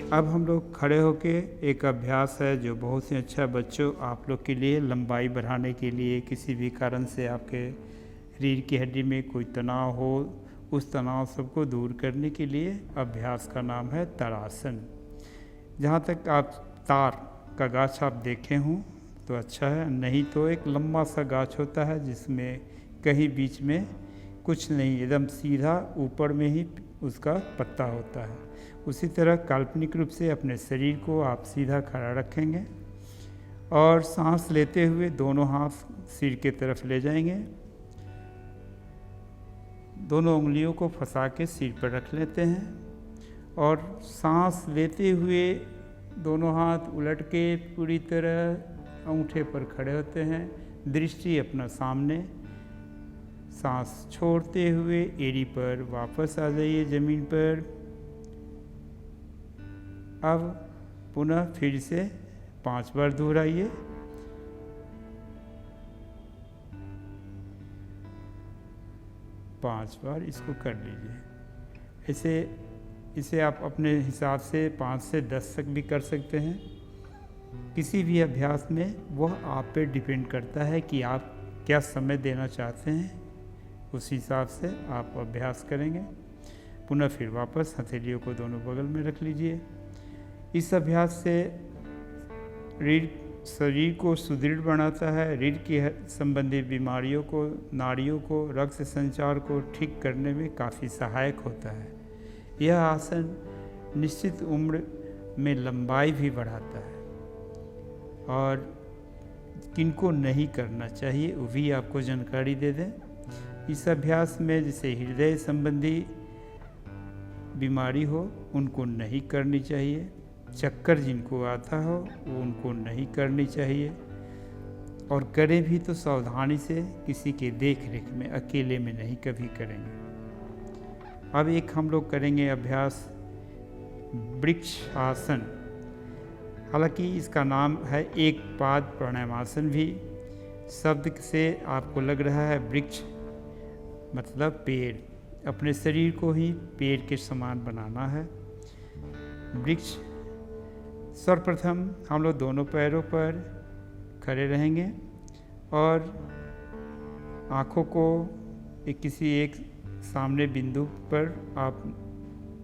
अब हम लोग खड़े होके एक अभ्यास है जो बहुत ही अच्छा बच्चों आप लोग के लिए लंबाई बढ़ाने के लिए, किसी भी कारण से आपके रीढ़ की हड्डी में कोई तनाव हो, उस तनाव सबको दूर करने के लिए अभ्यास का नाम है ताड़ासन। जहाँ तक आप तार का गाछ आप देखे हों तो अच्छा है, नहीं तो एक लंबा सा गाछ होता है जिसमें कहीं बीच में कुछ नहीं, एकदम सीधा ऊपर में ही उसका पत्ता होता है। उसी तरह काल्पनिक रूप से अपने शरीर को आप सीधा खड़ा रखेंगे और सांस लेते हुए दोनों हाथ सिर के तरफ ले जाएंगे। दोनों उंगलियों को फंसा के सिर पर रख लेते हैं और सांस लेते हुए दोनों हाथ उलट के पूरी तरह अंगूठे पर खड़े होते हैं, दृष्टि अपना सामने। सांस छोड़ते हुए एड़ी पर वापस आ जाइए ज़मीन पर। अब पुनः फिर से 5 बार दोहराइए। पाँच बार इसको कर लीजिए। इसे आप अपने हिसाब से 5 से 10 तक भी कर सकते हैं। किसी भी अभ्यास में वह आप पे डिपेंड करता है कि आप क्या समय देना चाहते हैं, उस हिसाब से आप अभ्यास करेंगे। पुनः फिर वापस हथेलियों को दोनों बगल में रख लीजिए। इस अभ्यास से शरीर को सुदृढ़ बनाता है, रीढ़ की संबंधी बीमारियों को, नाड़ियों को, रक्त संचार को ठीक करने में काफ़ी सहायक होता है। यह आसन निश्चित उम्र में लंबाई भी बढ़ाता है और किनको नहीं करना चाहिए वो भी आपको जानकारी दे दें। इस अभ्यास में जैसे हृदय संबंधी बीमारी हो उनको नहीं करनी चाहिए, चक्कर जिनको आता हो वो उनको नहीं करनी चाहिए, और करें भी तो सावधानी से, किसी के देख रेख में, अकेले में नहीं कभी करेंगे। अब एक हम लोग करेंगे अभ्यास वृक्ष आसन। हालांकि इसका नाम है एक पाद प्राणायामासन भी। शब्द से आपको लग रहा है वृक्ष मतलब पेड़, अपने शरीर को ही पेड़ के समान बनाना है। वृक्ष। सर्वप्रथम हम लोग दोनों पैरों पर खड़े रहेंगे और आँखों को किसी एक सामने बिंदु पर आप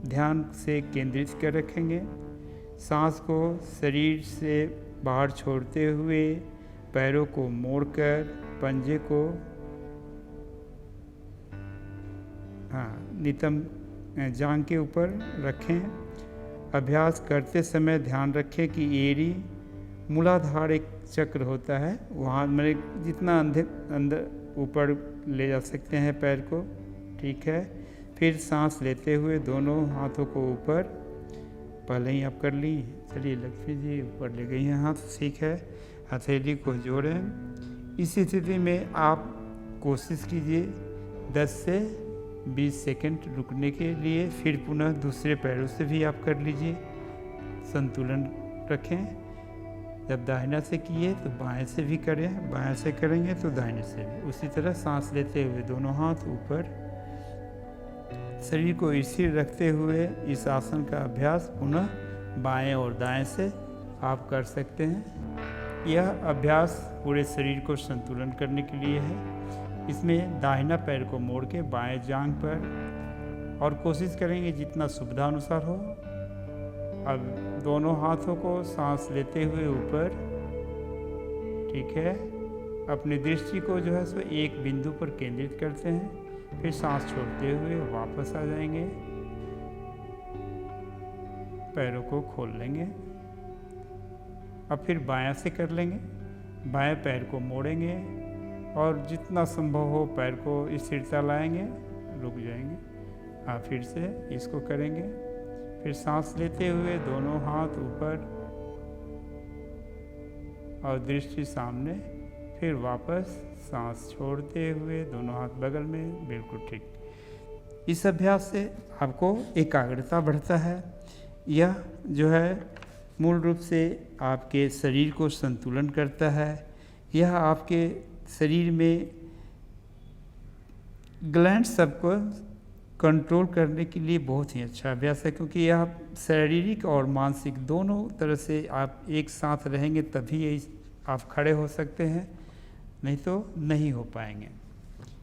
ध्यान से केंद्रित कर रखेंगे। सांस को शरीर से बाहर छोड़ते हुए पैरों को मोड़कर पंजे को नितंब जांघ के ऊपर रखें। अभ्यास करते समय ध्यान रखें कि एड़ी मूलाधार एक चक्र होता है, वहाँ मैंने जितना अंदर ऊपर ले जा सकते हैं पैर को, ठीक है। फिर सांस लेते हुए दोनों हाथों को ऊपर, पहले ही आप कर ली, चलिए लक्ष्मी जी ऊपर ले गई हैं हाथ, ठीक है। हथेली को जोड़ें। इस स्थिति में आप कोशिश कीजिए 10 से 20 सेकंड रुकने के लिए, फिर पुनः दूसरे पैरों से भी आप कर लीजिए। संतुलन रखें। जब दाहिना से किए तो बाएं से भी करें, बाएं से करेंगे तो दाहिने से भी। उसी तरह सांस लेते हुए दोनों हाथ ऊपर, शरीर को स्थिर रखते हुए इस आसन का अभ्यास पुनः बाएं और दाएं से आप कर सकते हैं। यह अभ्यास पूरे शरीर को संतुलन करने के लिए है। इसमें दाहिना पैर को मोड़ के बाएं जांघ पर, और कोशिश करेंगे जितना सुविधा अनुसार हो। अब दोनों हाथों को सांस लेते हुए ऊपर, ठीक है। अपनी दृष्टि को जो है सो एक बिंदु पर केंद्रित करते हैं, फिर सांस छोड़ते हुए वापस आ जाएंगे। पैरों को खोल लेंगे। अब फिर बायां से कर लेंगे। बाएं पैर को मोड़ेंगे और जितना संभव हो पैर को स्थिरता लाएंगे, रुक जाएंगे। फिर से इसको करेंगे। फिर सांस लेते हुए दोनों हाथ ऊपर और दृष्टि सामने, फिर वापस सांस छोड़ते हुए दोनों हाथ बगल में, बिल्कुल ठीक। इस अभ्यास से आपको एकाग्रता बढ़ता है। यह जो है मूल रूप से आपके शरीर को संतुलन करता है। यह आपके शरीर में ग्लैंड सबको कंट्रोल करने के लिए बहुत ही अच्छा अभ्यास है, क्योंकि यह शारीरिक और मानसिक दोनों तरह से आप एक साथ रहेंगे तभी आप खड़े हो सकते हैं, नहीं तो नहीं हो पाएंगे।